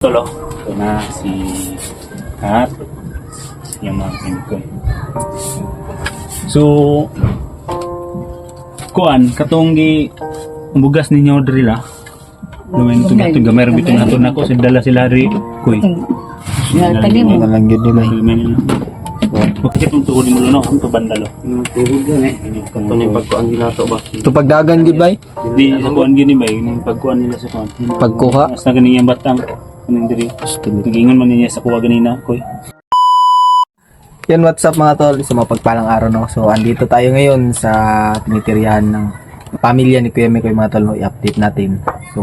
Tolo. Ito na si Kat. Yung mga pinikoy. So, kuan, katong bugas ninyo diri la. Lumayan ito ito. Gamayroon ito na ito na ako. Dala sila rin. Kuy. Tali mo. Walang yun nila. Bakit itong tuhod mo no? Ang tubandalo. Tuhod yun eh. Ito na yung pagkuhan ginato ba? Ito pagdagan, di ba? Hindi, sa kuan gini ba? Yung pagkuan nila sa kuan. Pagkuha? Mas na ganyan batang. Anong diri? Nagingon man niya sa kuha ganina. Kuy. Yan, what's up mga tol? Sa mapagpalang araw, no? So, andito tayo ngayon sa tinitiryahan ng pamilya ni Kuya Mikoy, mga tol, no? I-update natin. So,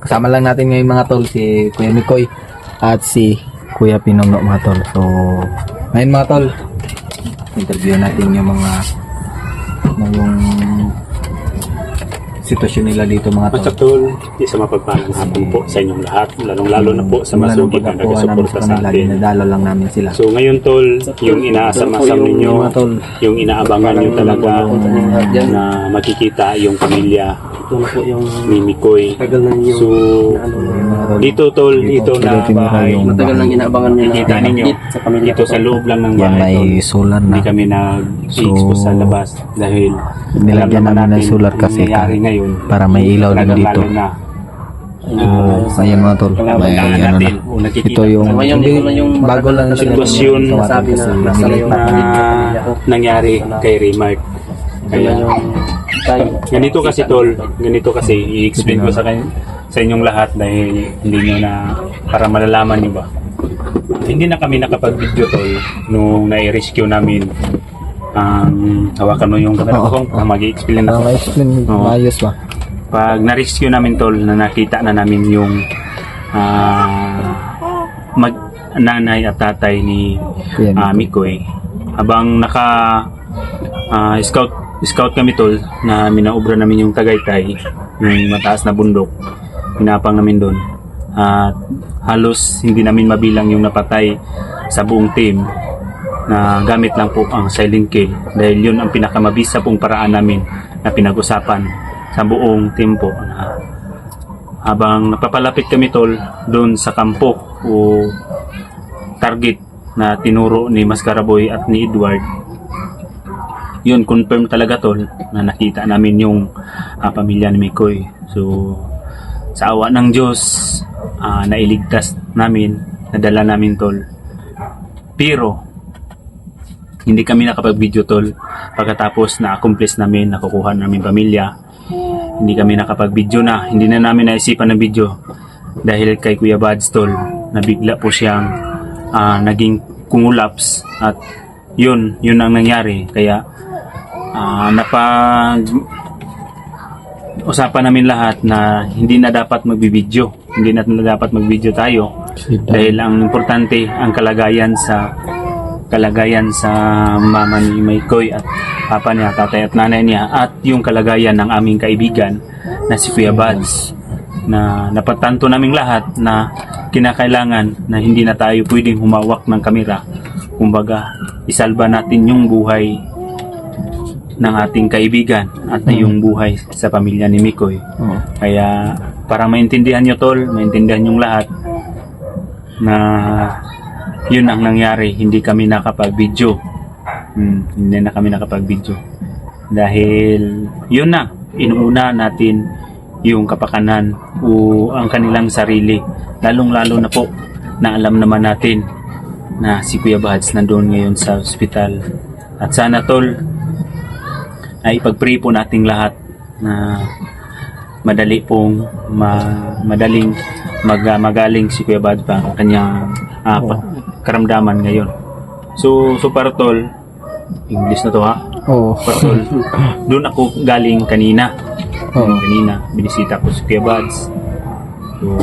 kasama lang natin ngayon mga tol, si Kuya Mikoy at si Kuya Pinongno, mga tol. So, ngayon mga tol, interview natin yung mga yung sitwasyon nila dito, mga tol. Basta tol, isa mapagpalang hapon po sa inyong lahat, lalong-lalo na po sa masugid na nagsuporta sa atin. Dinadala lang namin sila. So ngayon tol, yung inaasam-asam ninyo, yung inaabangan nyo talaga na makikita yung pamilya Ito na po yung ni Mikoy. tagal na yung So dito tol, dito na bahay, matagal nang inaabangan nyo na nakikita ninyo, sa pamilya dito sa loob lang ng Yan, bahay tol. may solar Hindi na. kami nag-expose sa labas dahil Nilagyan alam namin ng natin solar ang kasi nangyayari ngayon. para may ilaw din dito. Lalo na So, ayan mga tol, may ano na. Ito yung, Ngayon, ito na yung bago lang siya sitwasyon sabi na nasa yung na nangyari kay Raymart. Kaya ganito kasi tol, ganito kasi i-explain ko sa inyong lahat dahil hindi nyo na, para malalaman nyo ba. Hindi na kami nakapag-video tol nung na-rescue namin ang hawakan mo yung camera ko, mag-i-explain na ko. ma-explain, Oo. maayos ba? Pag na-rescue namin tol, na nakita na namin yung nanay at tatay ni Mikoy. Habang scout kami tol, na minaobra namin yung Tagaytay, yung mataas na bundok, pinapang namin doon. At halos hindi namin mabilang yung napatay sa buong team, na gamit lang po ang silent kill dahil yun ang pinakamabisa pong paraan namin na pinag-usapan sa buong team po. Habang napapalapit kami tol doon sa kampo o target na tinuro ni Mascaraboy at ni Edward, yun confirm talaga tol na nakita namin yung pamilya ni Mikoy. So sa awa ng Diyos, nailigtas namin, nadala namin tol. Pero hindi kami nakapag-video tol pagkatapos na-accomplish namin, nakukuha namin pamilya. Hindi kami nakapag-video na, hindi na namin naisipan ng video dahil kay Kuya Bads tol, na bigla po siyang naging kumulaps at yun ang nangyari. Kaya usapan namin lahat na hindi na dapat magbibideo, hindi na dapat magbideo tayo dahil ang importante ang kalagayan sa mama ni Mikoy at papa niya, tatay at nanay niya, at yung kalagayan ng aming kaibigan na si Kuya Bads, na napatanto naming lahat na kinakailangan na hindi na tayo pwedeng humawak ng kamera. Kumbaga, isalba natin yung buhay ng ating kaibigan at yung buhay sa pamilya ni Mikoy. Kaya para maintindihan nyo tol, maintindihan yung lahat na yun ang nangyari, hindi kami nakapag-video. Hindi na kami nakapag-video dahil yun na, inuuna natin yung kapakanan o ang kanilang sarili, lalong-lalo na po na alam naman natin na si Kuya Bads nandoon ngayon sa ospital. At sana tol ay ipag-pray po nating lahat na madaling magaling si Kuya Bads pa kanyang karamdaman ngayon. So para tol, English na to ha. Oo. Tol, doon ako galing kanina. Kanina, binisita ko si Kuya Bads. So,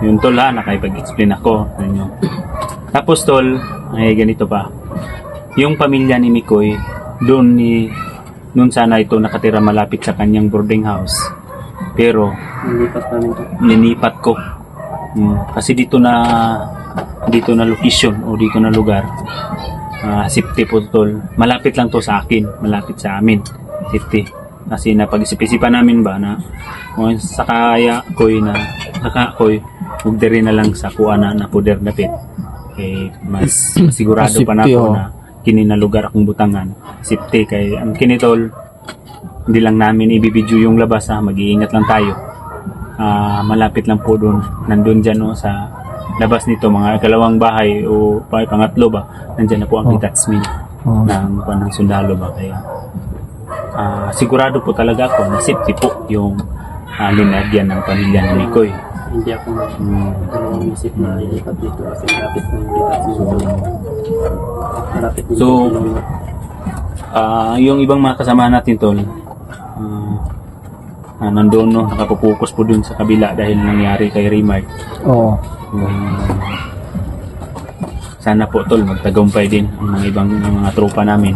yun tol ha, nakipag-explain ako sa inyo. Tapos tol, ay ganito pa. Yung pamilya ni Mikoy, doon sana ito nakatira malapit sa kanyang boarding house. Pero, nilipat ko. Kasi dito na location o dito na lugar, safety po tol, malapit lang to sa akin, malapit sa amin, safety. Kasi napag-isip-isipan namin ba na sa kaya ko na Kakakoy, huwag diri na lang sa kuana na puder dapit. Mas sigurado pa na Safety, ako oh. na kini na lugar akong butangan. Safety kay ang kinitol, hindi lang namin ibibidyo yung labas ha, mag-iingat lang tayo. Malapit lang po doon, nandun dyan no, sa labas nito, mga kalawang bahay o pangatlo ba, nandyan na po ang detachment ng sundalo ba. Kaya sigurado po talaga ako na safety po yung linagyan ng pamilya ni Mikoy. Hindi ako dalawang isip na lilipat dito kasi malapit na yung detachment. Malapit na So, yung ibang mga kasama natin tol, nandun no, nakapokus po dun sa kabila dahil nangyari kay Remark. Oo. Sana po tol, magtagumpay din ang mga ibang mga tropa namin.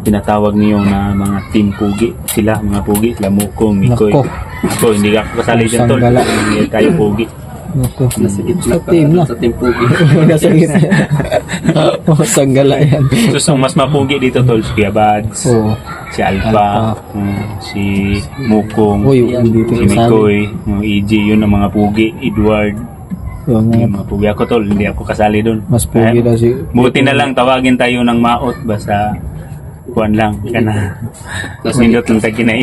Tinatawag niyo na mga team pugi sila, mga pugi, sila Muko, Mikoy. Nako. So, hindi ako kasali dyan tol, Sanggala. hindi tayo pugi. Nako. nasa gitna Sa team na. sa team pugi. Nasa gitna. Sanggala yan. So, mas mapugi dito tol, si Kuya Bads, Oo. si Alpha, si Mukong, Uy, hindi si ko sabi. Mikoy, EJ, yun ang mga pugi, Edward, Yung yung mga pugi ako tol, hindi ako kasali doon. mas pugi daw si... Buti na lang tawagin tayo ng maot basta kuan lang kana. Nindot lang tayo kinay.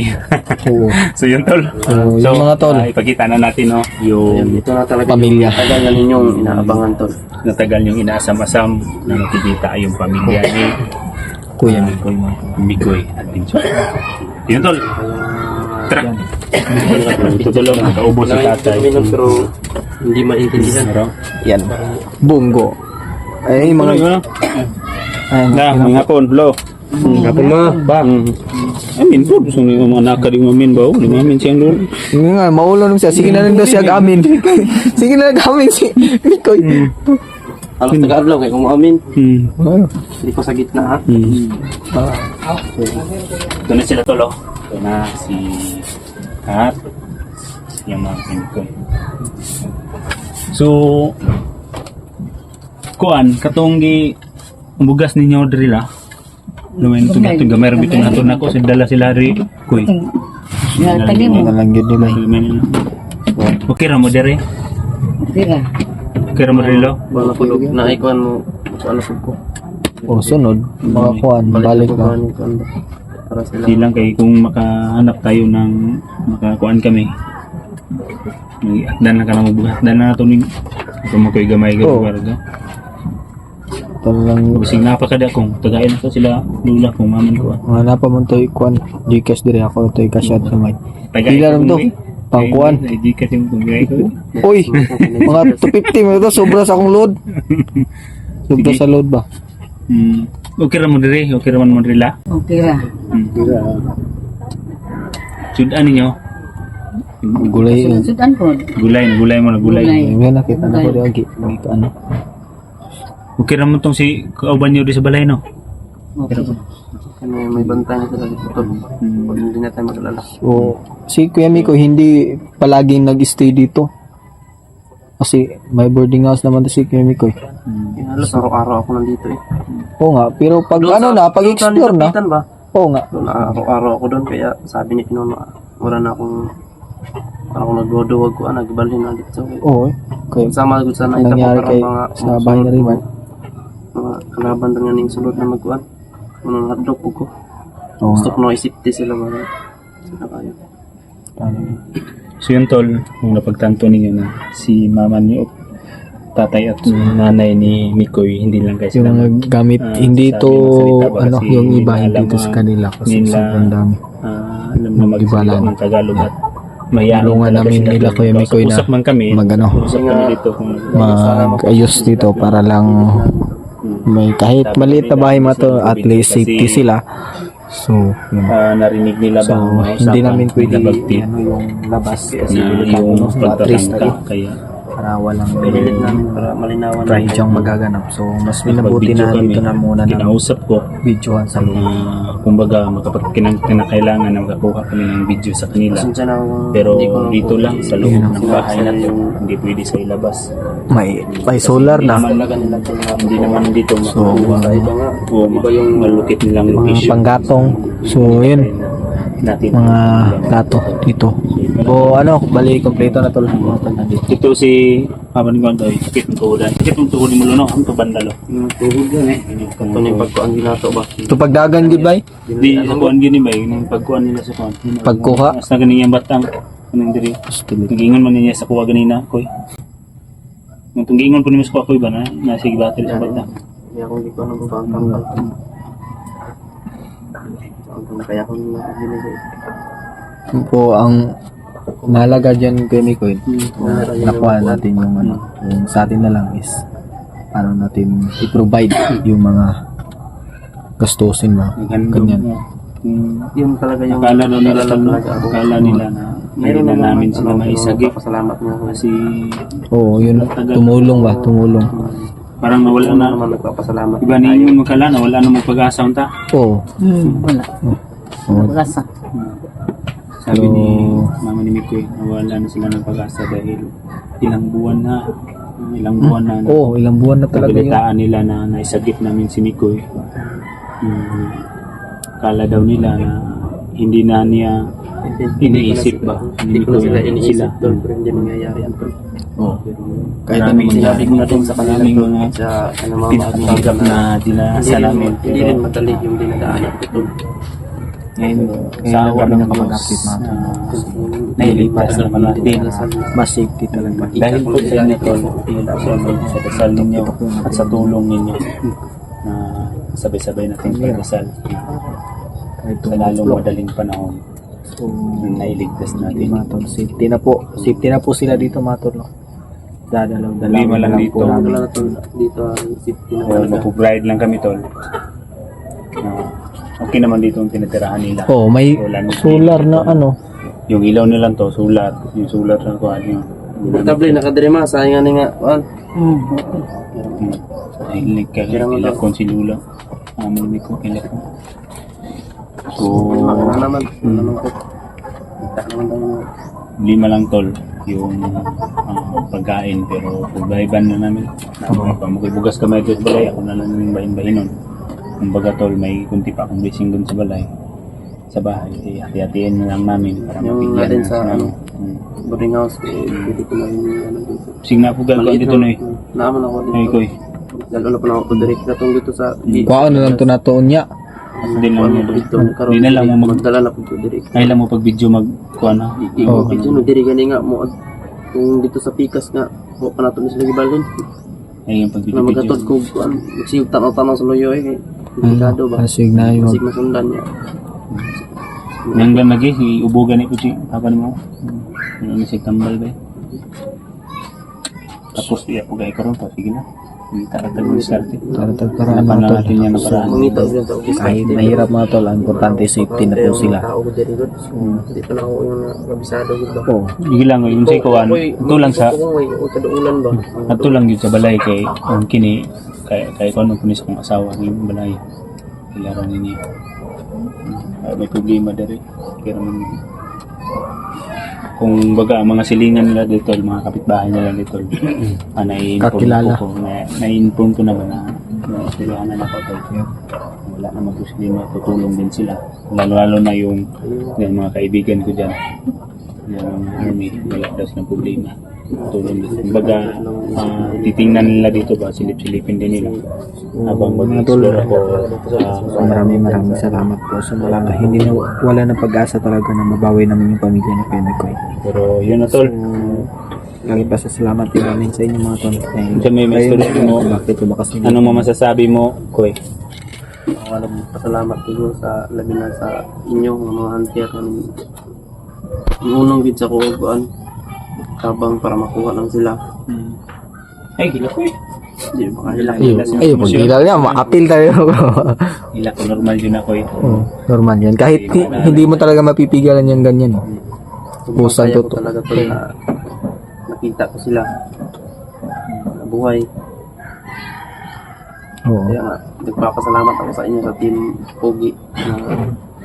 Oo. So yun tol. So, yung mga tol. Ipakita na natin no Ayan, yung ito na talaga Pamilya. Tagal ninyong inaabangan to. natagal yung inaasam-asam na makikita yung pamilya ni Kuya Mikoy mo. Mikoy at Pincho. Yun tol. Tara. Ito tol, nakaubos si tatay. Pero hindi maintindihan. Ano? Yan. Bungo. Ay, mga... Ay, Na, mga hapon, lo. Hapon mo, ba? Amin po, gusto nyo mga nakading mamin ba? Limamin siyang doon. Sige nga, maulo nung siya. Sige na lang daw siya amin. Sige na lang amin si Mikoy. Alas taga-adlaw kay kung maamin. Ano? Hindi ko sa gitna ha. Ito na sila tolo. Ito na si Kat. Yung mga Mikoy. So, kuan, katong gi bugas ninyo drila. Lumayan ito natin, gamay rin ito natin ako, dala sila rin, kuy. Tagi mo. Nalang yun nila. Okay ra mo dere? Tira. Okay ra mo drilo? Wala ko dog na ikuan mo. Ano ko. O, sunod. Mga kuhan. Balik ko na. para sila. Hindi lang kay kung makahanap tayo ng makakuan kami. Mag-akdan lang ka na magbugas. Akdan na ito ning ito mo ko'y gamay Oo. warga. Talagang... Bising napakada kong tagain ko sila lula kung maman ko. Mga napamon to kuhan. Gcash dire ako. Ito ikasyat sa may. Tagain Pila rin ko to. Pangkuhan. Hindi kasi yung tungay ko. Uy! Mga 250 mo ito. Sobra sa akong load. Sobra Sige. sa load ba? Okay ra mo dire, okay ra man mo drila. Okay ra. Sudan ninyo. Gulay. Sudan po. Gulay mo na gulay. Gulay. Ngayon nakita na ko di ano. Okay ra mo tong si kauban niyo di sa balay no. Okay. May bantay na sila dito. Pag hindi na tayo maglala. So, si Kuya Miko hindi palaging nag-stay dito. Kasi may boarding house naman to si Kuya Miko. Halos araw-araw ako nandito eh. Oo nga, pero pag pag-explore na. Doon ba? Oo nga. Doon araw-araw ako doon kaya sabi ni Pinuno, wala na akong parang nagdoduwag ko, nagbalhin na dito. Oo. Okay. Sama ko sana Anong nangyari kay sa bahay na Rimar? mga kalaban rin nga ng sulod na magkuhan. Unang hotdog ko. Oo Gusto nga. ko na isipti sila mga sila kayo. So yun tol, kung napagtanto ninyo na si mama niyo, tatay at nanay ni Mikoy, hindi lang kasi Yung mga gamit, hindi sabi to, ng salita ba ano, kasi yung iba, nila hindi alam to sa kanila. Kasi nila, sobrang dami. alam na magsalita Iba lang. ng Tagalog at mayayain Tulungan talaga namin sila nila, doon. Kuya Mikoy, na Usap man kami, mag-ano, usap kami dito kung mag-ayos dito para lang may kahit maliit na bahay mo to, at least safety sila. So, yun. narinig nila So, ba ang mga hindi usapan namin pwede na bagtip ano yung labas kasi na delikado yung no, matrist pagtatangka kaya para walang Pinilit namin para malinawan crime siyang magaganap. So, mas minabuti Pag-video na kami, dito na muna ng kinausap ko videohan sa loob. kumbaga kinakailangan na makakuha kami ng video sa kanila Pasensya na kung pero hindi ko dito lang sa loob Yun ang ng bahay na to hindi pwede sa ilabas May solar na. hindi naman dito So, makukuha Iba nga. o malukit nilang Mga location panggatong. So, yun. natin Mga gato dito. So ano, bali kompleto na tol. Mga tol nandito. Ito si Papa ni Gondo, ikit ng tuhudan. Ikit ng tuhudin mo luno, ang tubandalo. Yung tuhod yun eh. Ito na yung pagkuhan ginato ba? Ito pagdagan di ba? Di, sa kuhan gini ba, yung pagkuhan nila sa kuhan. Pagkuha? Mas na ganyan batang, anong diri. Nagingon man niya sa kuha ganina, koy. Nung tunggingon po niya sa kuha, koy ba na, nasa battery sa batang. Kaya kung di ko ano ba ang tanggal. Kaya kung ginagawa. Po ang mahalaga dyan kay Mikoy, nakuha natin yung ano, yung sa atin na lang is paano natin i-provide yung mga gastusin mo. Ganyan. Yung talaga yung Akala daw nila lang, talaga ako. akala nila na hindi na namin sila maisagip. Pasalamat mo ako. Kasi Oo, yun, tumulong ba? Tumulong. parang nawala Ano na. naman nagpapasalamat. Iba na yung magkala, nawala na mong pag-asa unta. Oo. Wala. Oo. Pag-asa. Sabi ni Mama ni Mikoy, nawala na sila ng pag-asa dahil ilang buwan na. Ilang buwan na. Oo, ilang buwan na talaga yun. Nabalitaan nila na naisagip namin si Mikoy. Kala daw nila na hindi na niya iniisip ba? Hindi ko na sila iniisip sila. doon, pero hindi mangyayari yan. Oo. Kahit ano Maraming Sinabi ko na din sa kanila maraming doon, mga sa ano mga pinapanggap na dinasa namin. hindi rin madali yung dinadaanan ko doon. Ngayon, Kaya sa kami ng nakapag-update mga tol. nailigtas naman natin. Mas safety talaga. Dahil po sa inyo, Tol, sa dasal ninyo at sa tulong ninyo na sabay-sabay natin pagdasal Kahit sa lalong madaling panahon So, nailigtas natin. mga tol, safety na po. Safety na po sila dito mga tol. No? Dadalaw-dalaw Lima lang na lang dito. po namin. Wala na to dito ang safety na O talaga. mapubride lang kami, Tol. Okay naman dito ang tinitirahan nila. Oo, may Wala nang- solar na ano. Yung ilaw nilang to, sulat. Yung sulat na kuhan yung Portable nakadirima sayang nga wan. Ay, kailangan kong si Lula. Amin ko, kailangan ko. So, Ano naman? Ano naman ko? Kita naman tayo. 5 lang, Tol, yung pagkain. Pero pagbayban na namin. Bugas kamay ito sa balay. Ako na lang yung bahin-bahinon. Kung baga, Tol, may kunti pa akong blessing dun sa balay. Sa bahay. Hati-hatiin na lang namin. Para Yung mabigyan natin na sa sila. ano, boarding house, pwede ko lang yung ano dito. Sige na po gagawin Maliit dito, Noy. Naaman ako Ay, dito. Koy. Lalo na pa na ako direct na tong dito sa Kuha na lang ito natuon niya. Hindi lang yun. dito. Hindi na lang mo magdala na po ito direct. Ay lang mo pag video kuha na. Ikaw video no diri gani nga mo kung dito sa pikas nga wa pa nato ni sila gibalon. Ay yung pag Na video. magatod ko kuan magsiyog tanaw-tanaw sa loyo eh. Delikado ba? Asig na yung Masig masundan niya. Nang lang lagi, iubugan ni Puchi. Papa ni mo. Ano si tambal ba? Tapos iya po gaya karon pa. Sige na. Hindi taratag mo diskarte. taratag para Napan mga na tol. natin yan na paraan. Mangita og sa office. Kahit mahirap mga tol, ang importante safety na po sila. Tao ko diri gud. Dito na ako yung nabisado gud ba. Oo. Sige lang, yung sa ikawan. Ito lang sa, o kadaulan ba. ato lang yun sa balay kay ang kini kay ko nung punis kong asawa ng balay. Ilaran ninyo. May problema dari. Pero kung baga ang mga silingan nila dito, mga kapitbahay nila dito, Kakilala. na-inform ko naman na silahanan ako tayo. Wala naman po sila, tutulong din sila. Lalo na yung mga kaibigan ko dyan. Yung army, wala daw silang problema. Tulong din. Kumbaga, titingnan nila dito ba, silip-silipin din nila. Habang mag-explore ako. Maraming salamat po sa malaga. Hindi na wala na pag-asa talaga na mabawi namin yung pamilya ni Kuya Mikoy. Pero yun na, Tol. Lagi pa sa salamat din namin sa inyo mga tol. Diyan may story mo. Bakit lumakas nila? Anong masasabi mo, Koy? Walang pasalamat siguro sa labi na sa inyo mga auntie at ang unang gid sa kuwan kabang para makuha lang sila. Ay, gila ko eh. Di ba kahila. Ay, pag kilala niya, makapil tayo. Gila ko, normal yun ako eh. Oo, normal yan. Kahit hindi mo talaga mapipigilan yung ganyan. Pusang Kaya ko totoo. talaga to na nakita ko sila na buhay. Oo. Kaya nga, nagpapasalamat ako sa inyo sa team Pogi na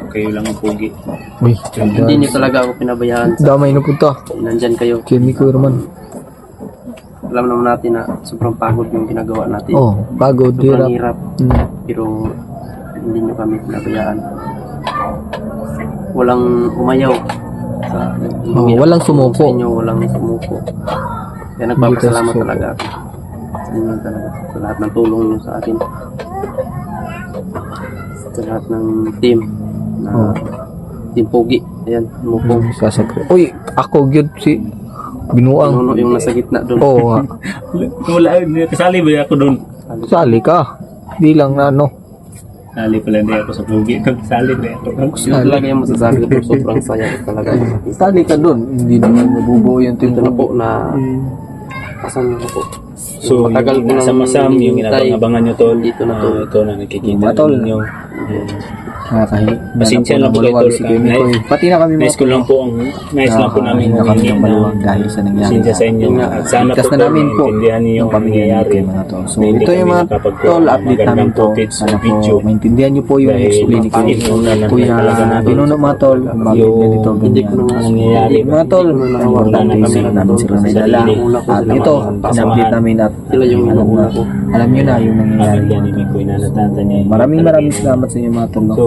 Kayo lang ang pugi. Uy, hindi niyo talaga ako pinabayaan sa damay na punta. nandyan kayo. Kuya Mikoy naman. Alam naman natin na sobrang pagod yung ginagawa natin. Oh, pagod, Sobrang hirap. hirap. Hmm. Pero hindi nyo kami pinabayaan. Walang umayaw. sa walang sumuko. sa inyo, walang sumuko. Kaya nagpapasalamat talaga ako sa inyo talaga. Sa lahat ng tulong niyo sa akin. Sa lahat ng team na Team Pogi. Ayan, mukong. Sasakri. Uy, ako gyud si Binuang. Nuno yung nasa gitna doon. Oo, nga. Wala, kasali ba ako doon? Sali ka. Di lang na ano. Kasali pala hindi ako sa pugi. Kasali ba ako doon? Yun talaga yung masasabi ko, sobrang saya talaga. Sali ka doon. Hindi naman mabubuo yung team Ito na po na kasama na po. So, Matagal ko yung nasa nang masam, yung hinihintay. inabangan nyo tol. Dito na to. Ito na nakikita Mga tol. ninyo. Pasensya lang po kayo, tol. si Kuya Mikoy. Pati na kami Nice ko lang po ang nice lang po namin na kami humingi ng maluwag dahil sa nangyari. pasensya sa inyo. At sana Ligtas po na namin po maintindihan niyo yung yung pamilya nangyayari. natin mga tol. So Na hindi ito yung kami mga nakapagkuha tol, ng update namin magandang po. footage sa Sana po video. maintindihan niyo po yung Dahil explain ko. inuunan lang Kuya talaga namin Binuno mga tol, bakit yung ganito, Hindi ko ganyan. na nangyayari. Mga tol, Hindi ko na importante nahawakan yung kami namin ng sila tol. may dala. Una ko At sila ito, mga in-update namin at Sila yung alam nauna na- ko. alam nyo na yung nangyayari. Pamilya ni Mikoy na natatanya niya. Maraming salamat sa inyo mga tol. no? So,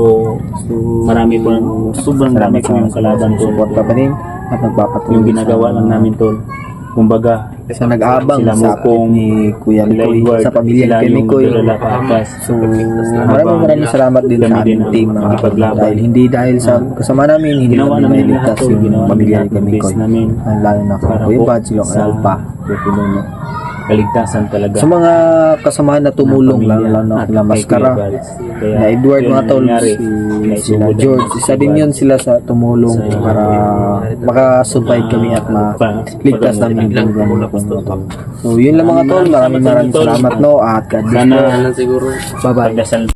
marami po, sobrang dami po yung kalaban ko. Suporta pa rin at nagpapatuloy Yung ginagawa lang namin tol. Kumbaga, sa nag-aabang sila sa Mukong, ni Kuya sila Mikoy, Edward, sa pamilya ni sila Kuya yung Mikoy. Dulala Pakas. So, maraming salamat din sa Kami din aming ang team mga tol. makipaglaban. Dahil hindi dahil sa kasama namin, hindi Ginawa namin namin mailigtas lahat tol. yung Ginawa pamilya ni namin Kuya lahat ng Mikoy. best namin. Lalo na Para Kuya po Bad, yung sa- Alpa, Kuya Pinuno. Kaligtasan talaga. Sa mga kasamahan na tumulong, Ng lalo pamilya na at kila kay Mascara, Kuya Bad. Kaya, na Edward yun mga ang tol, nangyari. sila Naisugod George, ang isa din Bad. yun sila sa tumulong Sa- para makasurvive kami at maligtas namin yung Biglang buwan wala ng pa mga to. tol. So yun lang mga tol, maraming salamat no at God bless Sana po. Kailan siguro Bye bye. pagdasal